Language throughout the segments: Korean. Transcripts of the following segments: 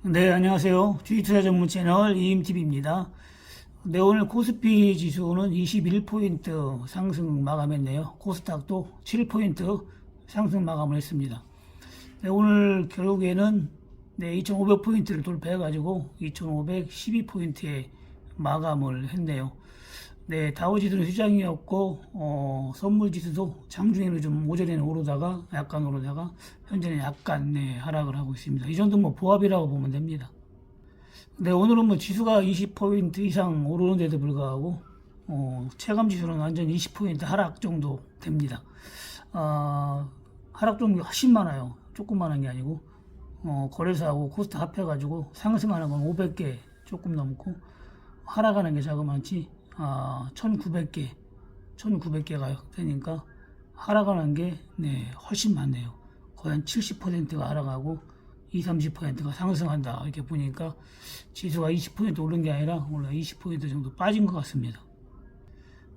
네, 안녕하세요. 주식투자 전문 채널 이임TV입니다. 네, 오늘 코스피 지수는 21포인트 상승 마감했네요. 코스닥도 7포인트 상승 마감을 했습니다. 네, 오늘 결국에는 2500포인트를 돌파해가지고 2512포인트에 마감을 했네요. 네, 다우지수는 휴장이었고, 선물지수도 장중에는 좀 오전에는 오르다가 약간 오르다가 현재는 약간 하락을 하고 있습니다. 이 정도 뭐 보합이라고 보면 됩니다. 네, 오늘은 뭐 지수가 20포인트 이상 오르는데도 불구하고 체감지수는 완전 20포인트 하락 정도 됩니다. 하락 정도 훨씬 많아요. 조금만한 게 아니고 거래소하고 코스닥 합해가지고 상승하는 건 500개 조금 넘고 하락하는 게 자그마치 1900개가 되니까 하락하는 게 훨씬 많네요. 거의 한 70%가 하락하고 20-30%가 상승한다. 이렇게 보니까 지수가 20% 오른 게 아니라 원래 20% 정도 빠진 것 같습니다.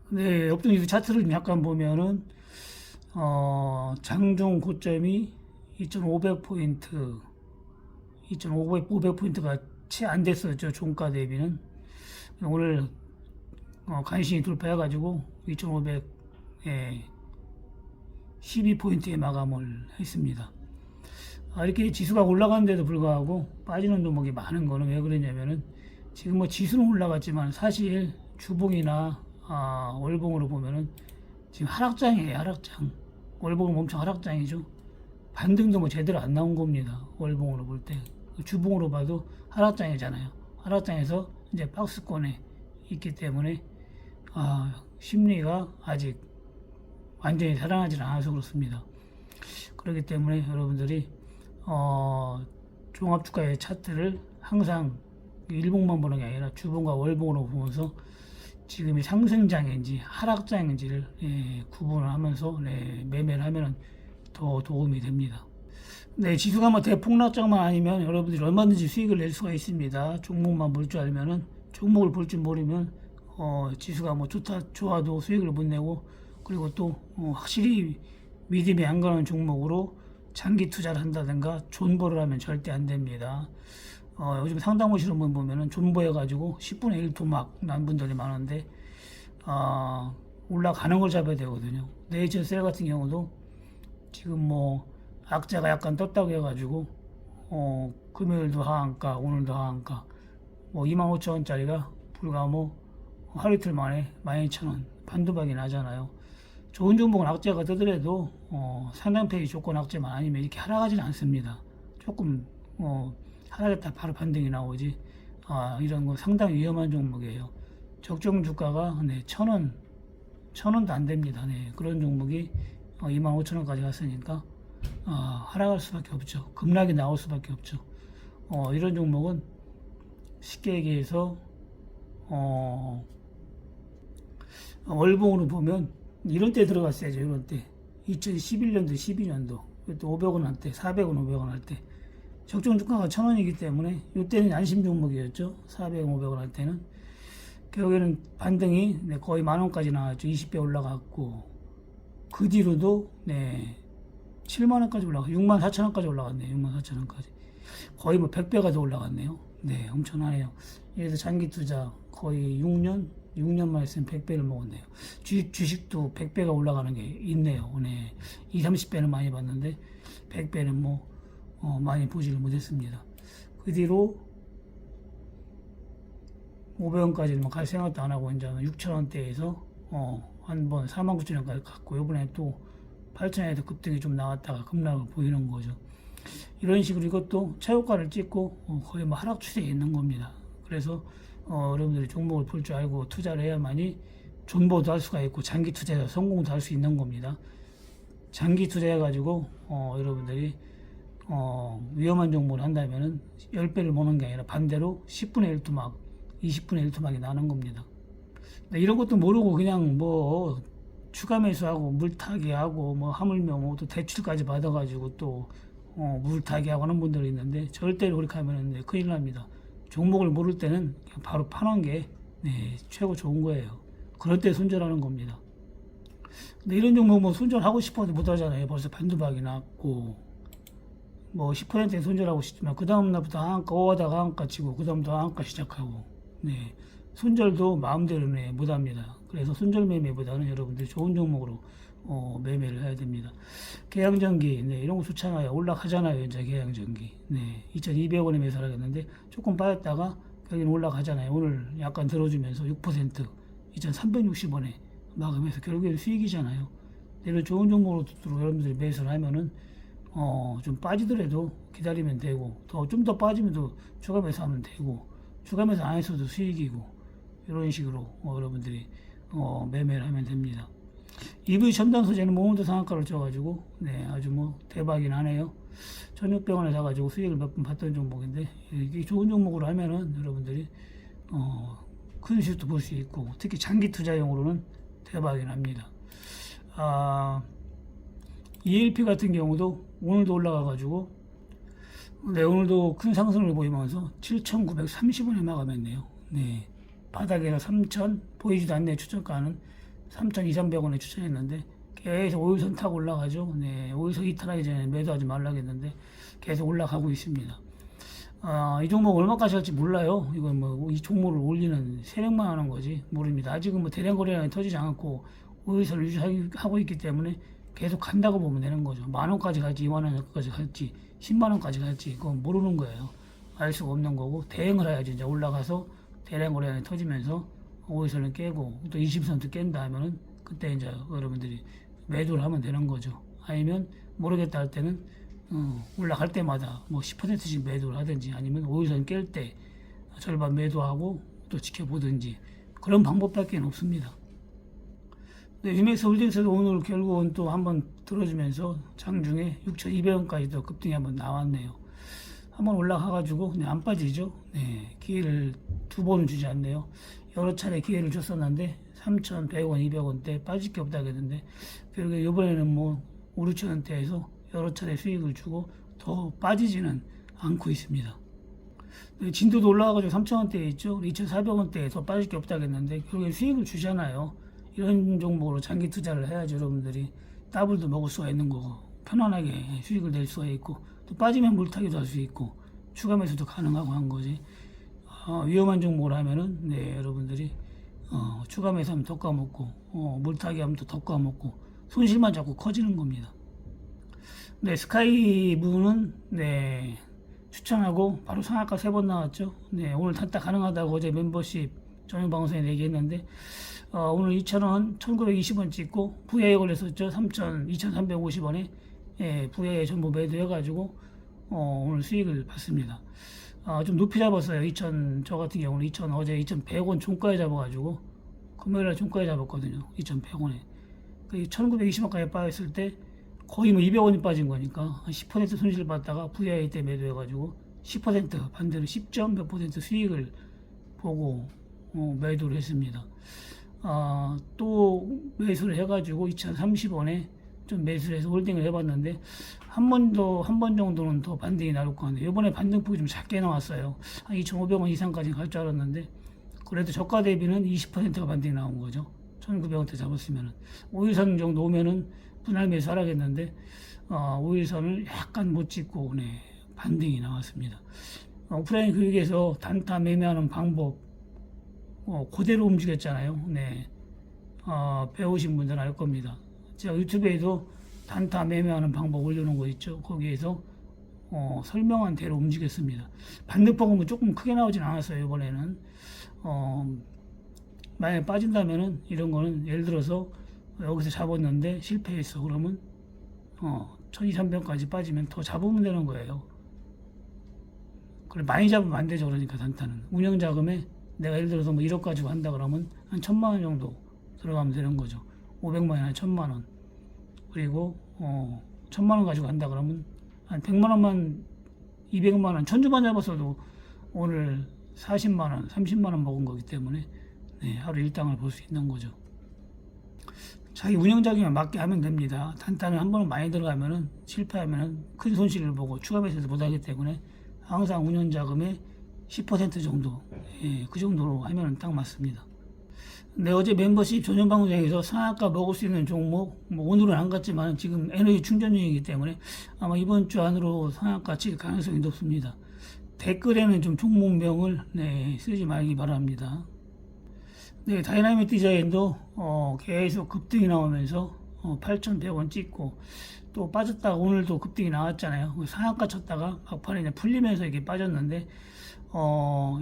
네, 업종지수 차트를 약간 보면은 장중 고점이 2500포인트, 2500포인트가 채 안 됐었죠. 종가 대비는. 오늘 간신히 돌파해가지고 2500에 12포인트에 마감을 했습니다. 이렇게 지수가 올라가는데도 불구하고 빠지는 종목이 많은 거는 왜 그러냐면은 지금 뭐 지수는 올라갔지만 사실 주봉이나 월봉으로 보면은 지금 하락장이에요. 하락장. 월봉은 엄청 하락장이죠. 반등도 뭐 제대로 안 나온 겁니다. 월봉으로 볼 때. 주봉으로 봐도 하락장이잖아요. 하락장에서 이제 박스권에 있기 때문에 심리가 아직 완전히 살아나지 않아서 그렇습니다. 그렇기 때문에 여러분들이 종합주가의 차트를 항상 일봉만 보는 게 아니라 주봉과 월봉으로 보면서 지금이 상승장인지 하락장인지를 구분을 하면서 매매를 하면 더 도움이 됩니다. 네, 지수가 뭐 대폭락장만 아니면 여러분들이 얼마든지 수익을 낼 수가 있습니다. 종목만 볼 줄 알면은, 종목을 볼 줄 모르면 지수가 뭐 좋아도 수익을 못 내고, 그리고 또 확실히 믿음이 안 가는 종목으로 장기 투자를 한다든가 존버를 하면 절대 안 됩니다. 요즘 상담 오시는 분 보면은 존버해가지고 10분의 1 도막 난 분들이 많은데 올라가는 걸 잡아야 되거든요. 네이처셀 같은 경우도 지금 뭐 악재가 약간 떴다고 해가지고 금요일도 하한가 오늘도 하한가 뭐 25,000원짜리가 불과 뭐 하루 이틀 만에 12,000원 반도박이 나잖아요. 좋은 종목은 악재가 뜨더라도 상단페이 조건 악재만 아니면 이렇게 하락하지는 않습니다. 조금 하락했다 바로 반등이 나오지. 이런 거 상당히 위험한 종목이에요. 적정 주가가 1,000원도 안 됩니다. 그런 종목이 25,000원까지 갔으니까 하락할 수밖에 없죠. 급락이 나올 수밖에 없죠. 이런 종목은 쉽게 얘기해서 월봉으로 보면 이런 때 들어갔어야죠. 이런 때 2011년도 12년도 또 500원 할 때 400원 500원 할 때 적정 주가가 1,000원이기 때문에 이때는 안심 종목이었죠. 400원 500원 할 때는 결국에는 반등이 거의 10,000원까지 나왔죠. 20배 올라갔고 그 뒤로도 70,000원까지 올라가 64,000원까지 올라갔네요. 64,000원까지 거의 뭐 100배가 더 올라갔네요. 네, 엄청나네요. 그래서 장기 투자 거의 6년 만에 쓴 100배를 먹었네요. 주식도 100배가 올라가는 게 있네요. 20-30배는 많이 봤는데 100배는 뭐 많이 보지를 못했습니다. 그 뒤로 500원까지는 뭐 갈 생각도 안 하고 이제 6,000원대에서 한 번 49,000원까지 갔고 이번에 또 8,000원에도 급등이 좀 나왔다가 급락을 보이는 거죠. 이런 식으로 이것도 최고가를 찍고 거의 뭐 하락 추세에 있는 겁니다. 그래서 여러분들이 종목을 볼 줄 알고 투자를 해야만이 존버도 할 수가 있고 장기 투자에서 성공도 할 수 있는 겁니다. 장기 투자해가지고 여러분들이 위험한 종목을 한다면은 10배를 모는 게 아니라 반대로 10분의 1 토막, 20분의 1 토막이 나는 겁니다. 이런 것도 모르고 그냥 뭐 추가 매수하고 물타기 하고 뭐 하물며 뭐 또 대출까지 받아가지고 또 물타기 하고 하는 분들이 있는데 절대로 그렇게 하면 큰일 납니다. 종목을 모를 때는 그냥 바로 파는 게 최고 좋은 거예요. 그럴 때 손절하는 겁니다. 근데 이런 종목 뭐 손절하고 싶어도 못 하잖아요. 벌써 반도박이 났고 뭐 10% 손절하고 싶지만 그 다음 날부터 하한가 오하다가 하한가 치고 그 다음부터 하한가 시작하고 네 손절도 마음대로 못합니다. 그래서 손절 매매보다는 여러분들이 좋은 종목으로 매매를 해야 됩니다. 계양전기 네, 이런 거 좋잖아요. 올라가잖아요. 이제 계양전기 네 2,200원에 매수를 하겠는데 조금 빠졌다가 여기는 올라가잖아요. 오늘 약간 들어주면서 6% 2,360원에 마감해서 결국에는 수익이잖아요. 이런 좋은 종목으로 여러분들이 매수를 하면은 좀 빠지더라도 기다리면 되고 좀 더 빠지면 또 추가 매수하면 되고 추가 매수 안 했어도 수익이고 이런 식으로 여러분들이 매매를 하면 됩니다. EV 첨단 소재는 오늘도 상한가를 쳐가지고 네 아주 뭐 대박이 나네요. 1,600원에 사가지고 수익을 몇 번 봤던 종목인데 이게 좋은 종목으로 하면은 여러분들이 큰 수익도 볼 수 있고 특히 장기 투자용으로는 대박이 납니다. ELP 같은 경우도 오늘도 올라가가지고 네 오늘도 큰 상승을 보이면서 7,930원에 마감했네요. 네 바닥에서 3,000 보이지도 않네. 추천가는 3,200~300원에 추천했는데 계속 5일선 타고 올라가죠. 네 5일선 이탈하기 전에 매도하지 말라겠는데 계속 올라가고 있습니다. 이 종목 얼마까지 할지 몰라요. 이건 뭐 이 종목을 올리는 세력만 하는 거지 모릅니다. 아직은 뭐 대량 거래량이 터지지 않고 5일선을 유지하고 있기 때문에 계속 간다고 보면 되는 거죠. 10,000원까지 갈지 20,000원까지 갈지 10만원까지 갈지 그건 모르는 거예요. 알 수가 없는 거고 대응을 해야지. 이제 올라가서 대량 거래량이 터지면서 5일선을 깨고 또 20선도 깬다 하면은 그때 이제 여러분들이 매도를 하면 되는 거죠. 아니면 모르겠다 할 때는 올라갈 때마다 뭐 10%씩 매도를 하든지 아니면 5일선 깰 때 절반 매도하고 또 지켜보든지 그런 방법밖에 없습니다. 네, 유맥스 홀딩스도 오늘 결국은 또 한번 들어주면서 장중에 6,200원까지도 급등이 한번 나왔네요. 한번 올라가가지고 안 빠지죠. 네, 기회를 두 번은 주지 않네요. 여러 차례 기회를 줬었는데 3,100원, 200원대 빠질 게 없다 그랬는데 결국에 이번에는 뭐 5,000원대에서 여러 차례 수익을 주고 더 빠지지는 않고 있습니다. 네, 진도도 올라가가지고 3,000원대에 있죠. 2,400원대에 더 빠질 게 없다 그랬는데 결국에 수익을 주잖아요. 이런 종목으로 장기 투자를 해야지 여러분들이 더블도 먹을 수가 있는 거고 편안하게 수익을 낼 수가 있고 또 빠지면 물타기도 할 수 있고 추가 매수도 가능하고 한 거지. 위험한 종목을 하면은 네 여러분들이 추가 매수하면 더 까먹고 물타기 하면 또 더 까먹고 손실만 자꾸 커지는 겁니다. 네 스카이브는 네 추천하고 바로 상한가 3번 나왔죠. 네 오늘 단타 가능하다고 어제 멤버십 전용 방송에 얘기했는데 오늘 2,000원 1,920원 찍고 VI에 걸렸었죠. 2,350원에 예, VI에 전부 매도해가지고 오늘 수익을 봤습니다. 좀 높이 잡았어요. 저 같은 경우는 어제 2,100원 종가에 잡아가지고 금요일날 종가에 잡았거든요. 2,100원에 1,920원까지 빠졌을 때 거의 뭐 200원이 빠진 거니까 10% 손실을 봤다가 VI 때 매도해가지고 10% 반대로 10점 몇 % 수익을 보고 매도를 했습니다. 또 매수를 해가지고 2,030원에 좀 매수를 해서 홀딩을 해봤는데 한 번 정도는 더 반등이 나올 것 같네요. 이번에 반등폭이 좀 작게 나왔어요. 한 2,500원 이상까지 갈 줄 알았는데 그래도 저가 대비는 20%가 반등이 나온 거죠. 1,900원대 잡았으면은 5일선 정도 오면은 분할 매수하라겠는데 5일선을 약간 못 찍고 네, 반등이 나왔습니다. 오프라인 교육에서 단타 매매하는 방법 그대로 움직였잖아요. 네. 배우신 분들은 알 겁니다. 제가 유튜브에도 단타 매매하는 방법 올려놓은 거 있죠. 거기에서 설명한 대로 움직였습니다. 반등폭은 조금 크게 나오진 않았어요. 이번에는 만약에 빠진다면은 이런 거는 예를 들어서 여기서 잡았는데 실패했어. 그러면 1,200~300원까지 빠지면 더 잡으면 되는 거예요. 그래 많이 잡으면 안 되죠. 그러니까 단타는 운영 자금에 내가 예를 들어서 뭐 1억 가지고 한다 그러면 한 1,000만원 정도 들어가면 되는 거죠. 500만원, 한 1,000만원. 그리고 1,000만원 가지고 한다 그러면 한 100만원만 200만원, 1,000주만 잡았어도 오늘 40만원, 30만원 먹은 거기 때문에 네, 하루 일당을 볼 수 있는 거죠. 자기 운영 자금에 맞게 하면 됩니다. 단타는 한 번은 많이 들어가면은 실패하면은 큰 손실을 보고 추가 매수도 못하기 때문에 항상 운영 자금의 10% 정도, 예, 그 정도로 하면 딱 맞습니다. 네, 어제 멤버십 전용 방송에서 상한가 먹을 수 있는 종목, 뭐 오늘은 안 갔지만 지금 에너지 충전 중이기 때문에 아마 이번 주 안으로 상한가 칠 가능성이 높습니다. 댓글에는 좀 종목명을 쓰지 말기 바랍니다. 네, 다이나믹 디자인도 계속 급등이 나오면서 8,100원 찍고 또 빠졌다가 오늘도 급등이 나왔잖아요. 상한가 쳤다가 막판에 이제 풀리면서 이렇게 빠졌는데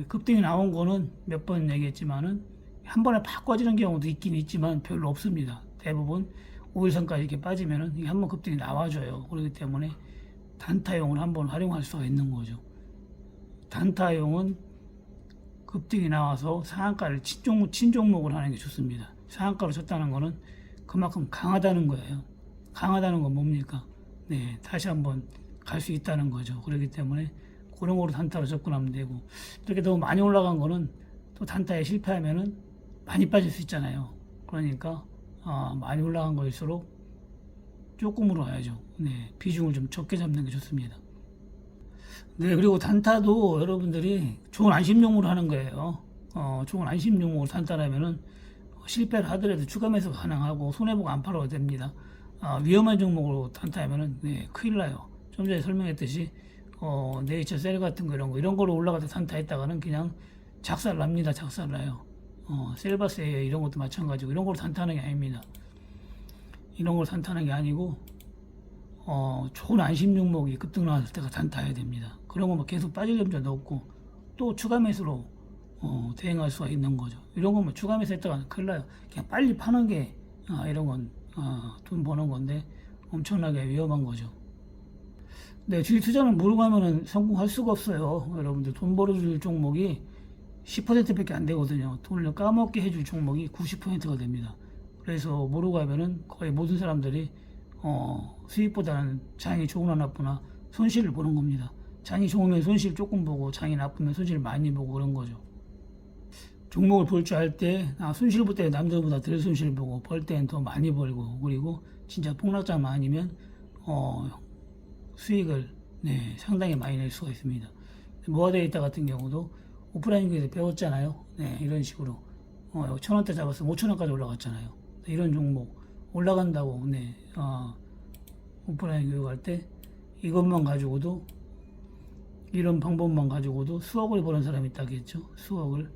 급등이 나온 거는 몇 번 얘기했지만은 한 번에 팍 꺼지는 경우도 있긴 있지만 별로 없습니다. 대부분 5일선까지 이렇게 빠지면은 이게 한번 급등이 나와줘요. 그렇기 때문에 단타용을 한번 활용할 수가 있는 거죠. 단타용은 급등이 나와서 상한가를 친 종목을 하는 게 좋습니다. 상한가로 쳤다는 거는 그만큼 강하다는 거예요. 강하다는 건 뭡니까? 네, 다시 한번 갈 수 있다는 거죠. 그렇기 때문에 그런 거로 단타로 접근하면 되고, 이렇게 너무 많이 올라간 거는 또 단타에 실패하면은 많이 빠질 수 있잖아요. 그러니까 많이 올라간 거일수록 조금으로 와야죠. 네, 비중을 좀 적게 잡는 게 좋습니다. 네, 그리고 단타도 여러분들이 좋은 안심용으로 하는 거예요. 좋은 안심용으로 단타라면은 실패를 하더라도 추가 매수 가능하고 손해보고 안 팔아도 됩니다. 위험한 종목으로 단타하면은 큰일 나요. 좀 전에 설명했듯이 네이처 셀 같은 거 이런 거로 올라가서 단타했다가는 그냥 작살 납니다. 작살 나요. 셀바스에 이런 것도 마찬가지고 이런 걸 단타하는 게 아닙니다. 이런 걸 단타하는 게 아니고 좋은 안심 종목이 급등 나왔을 때가 단타해야 됩니다. 그런 거 계속 빠질 염려도 없고 또 추가 매수로 대응할 수가 있는 거죠. 이런 거면 추가 매수 했다가 큰일 나요. 그냥 빨리 파는 게 이런 건 돈 버는 건데 엄청나게 위험한 거죠. 네, 주식 투자는 모르고 하면은 성공할 수가 없어요. 여러분들 돈 벌어줄 종목이 10%밖에 안 되거든요. 돈을 까먹게 해줄 종목이 90%가 됩니다. 그래서 모르고 하면은 거의 모든 사람들이 수익보다는 장이 좋으나 나쁘나 손실을 보는 겁니다. 장이 좋으면 손실 조금 보고 장이 나쁘면 손실 많이 보고 그런 거죠. 종목을 볼 줄 알 때 손실 볼 때 남들보다 덜 손실 보고 벌 때는 더 많이 벌고, 그리고 진짜 폭락자만 아니면 수익을 상당히 많이 낼 수가 있습니다. 모아데이터 같은 경우도 오프라인 교에서 배웠잖아요. 이런 식으로 1,000원대 잡았어 5,000원까지 올라갔잖아요. 이런 종목 올라간다고 오프라인 교육할 때 이것만 가지고도, 이런 방법만 가지고도 수억을 버는 사람이 있다겠죠. 수억을.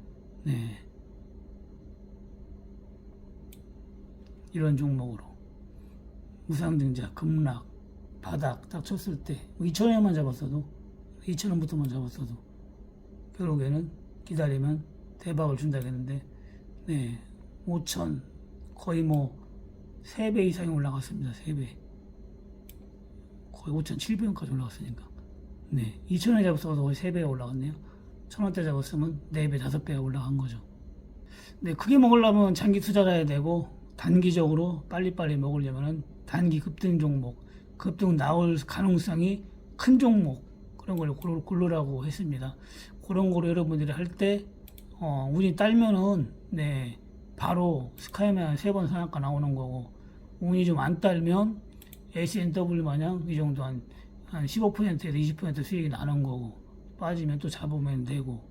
이런 종목으로 우상증자, 급락, 바닥 딱 쳤을 때 2,000원만 잡았어도, 2,000원부터만 잡았어도 결국에는 기다리면 대박을 준다겠는데 5,000 거의 3배 이상이 올라갔습니다. 3배 거의 5,700원까지 올라갔으니까 2,000원에 잡았어도 거의 3배가 올라갔네요. 1,000원대 잡았으면 4배, 5배가 올라간 거죠. 크게 먹으려면 장기 투자를 해야 되고, 단기적으로 빨리빨리 먹으려면 단기 급등 종목, 급등 나올 가능성이 큰 종목, 그런 걸 고르라고 했습니다. 그런 거로 여러분들이 할 때 운이 딸면은 바로 스카이맨 3번 상한가 나오는 거고, 운이 좀 안 딸면 S&W 마냥 이 정도 한 15%에서 20% 수익이 나는 거고, 빠지면 또 잡으면 되고,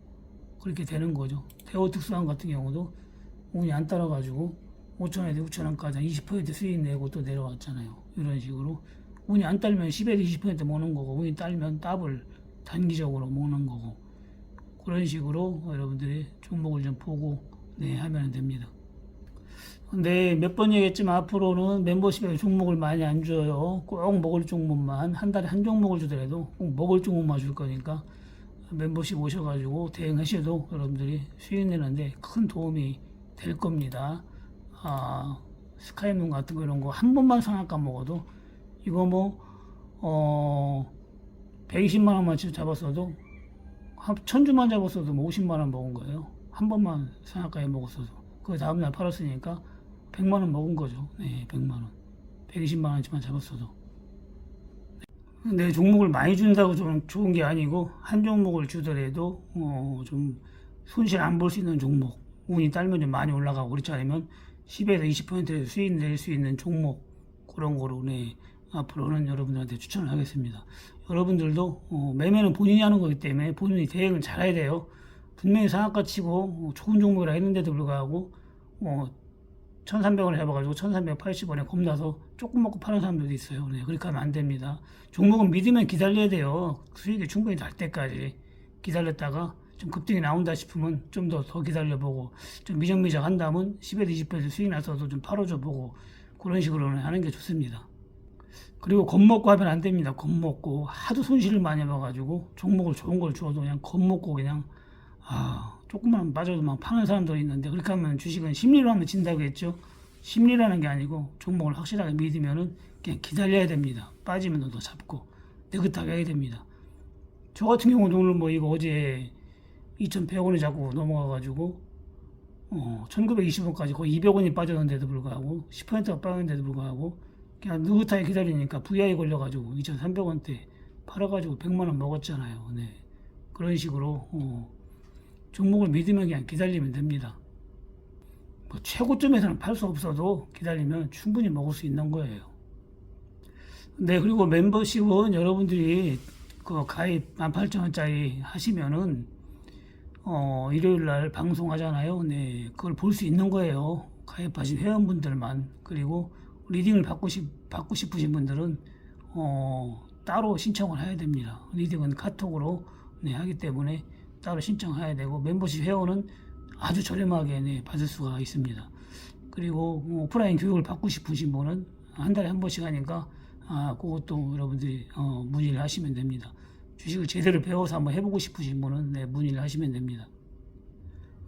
그렇게 되는 거죠. 대우 특수한 같은 경우도 운이 안 따라가지고 5,000원에서 6,000원까지 한 20% 수익 내고 또 내려왔잖아요. 이런 식으로 운이 안 딸면 10에서 20% 먹는 거고, 운이 딸면 더블 단기적으로 먹는 거고, 그런 식으로 여러분들이 종목을 좀 보고 하면 됩니다. 근데 몇 번 얘기했지만 앞으로는 멤버십에 종목을 많이 안 줘요. 꼭 먹을 종목만, 한 달에 한 종목을 주더라도 꼭 먹을 종목만 줄 거니까 멤버십 오셔가지고 대응하셔도 여러분들이 수익 내는데 큰 도움이 될 겁니다. 스카이문 같은 거 이런 거 한 번만 상한가 먹어도, 이거 120만 원만 잡았어도, 1,000주만 잡았어도 50만 원 먹은 거예요. 한 번만 상한가에 먹었어도. 그 다음날 팔았으니까 100만 원 먹은 거죠. 100만 원. 120만 원치만 잡았어도. 종목을 많이 준다고 좀 좋은 게 아니고, 한 종목을 주더라도 좀 손실 안 볼 수 있는 종목, 운이 딸면 좀 많이 올라가고 그렇지 않으면 10에서 20% 수익 낼 수 있는 종목, 그런 거로 앞으로는 여러분들한테 추천을 하겠습니다. 여러분들도 매매는 본인이 하는 거기 때문에 본인이 대응을 잘해야 돼요. 분명히 상한가 치고 좋은 종목이라 했는데도 불구하고 뭐 1,300원에 잡아가지고 1,380원에 겁나서 조금 먹고 파는 사람들도 있어요. 네, 그렇게 하면 안 됩니다. 종목은 믿으면 기다려야 돼요. 수익이 충분히 날 때까지 기다렸다가 좀 급등이 나온다 싶으면 좀 더 기다려보고, 좀 미적미적 한다면 10에서 20% 수익 나서도 좀 팔아줘보고, 그런 식으로는 하는 게 좋습니다. 그리고 겁먹고 하면 안 됩니다. 겁먹고 하도 손실을 많이 봐가지고 종목을 좋은 걸 줘도 그냥 겁먹고 그냥 조금만 빠져도 막 파는 사람들이 있는데, 그렇게 하면 주식은 심리로 하면 진다고 했죠. 심리라는 게 아니고 종목을 확실하게 믿으면은 그냥 기다려야 됩니다. 빠지면 더 잡고 느긋하게 해야 됩니다. 저 같은 경우도 오늘 뭐 이거 어제 2,100원에 자꾸 넘어가가지고 1,920원까지 거의 200원이 빠졌는데도 불구하고 10%가 빠졌는데도 불구하고 그냥 느긋하게 기다리니까 VI 걸려가지고 2,300원대 팔아가지고 100만원 먹었잖아요. 네. 그런 식으로 종목을 믿으면 그냥 기다리면 됩니다. 뭐 최고점에서는 팔 수 없어도 기다리면 충분히 먹을 수 있는 거예요. 네, 그리고 멤버십은 여러분들이 그 가입 18,000원짜리 하시면은 일요일 날 방송하잖아요. 네, 그걸 볼 수 있는 거예요. 가입하신 회원분들만. 그리고 리딩을 받고 싶으신 분들은 따로 신청을 해야 됩니다. 리딩은 카톡으로 하기 때문에 따로 신청해야 되고, 멤버십 회원은 아주 저렴하게 받을 수가 있습니다. 그리고 오프라인 교육을 받고 싶으신 분은 한 달에 한 번씩 하니까 그것도 여러분들이 문의를 하시면 됩니다. 주식을 제대로 배워서 한번 해보고 싶으신 분은 문의를 하시면 됩니다.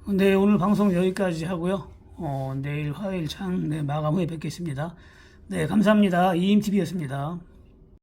네, 오늘 방송 여기까지 하고요. 내일 화요일 마감 후에 뵙겠습니다. 네, 감사합니다. 이임TV였습니다.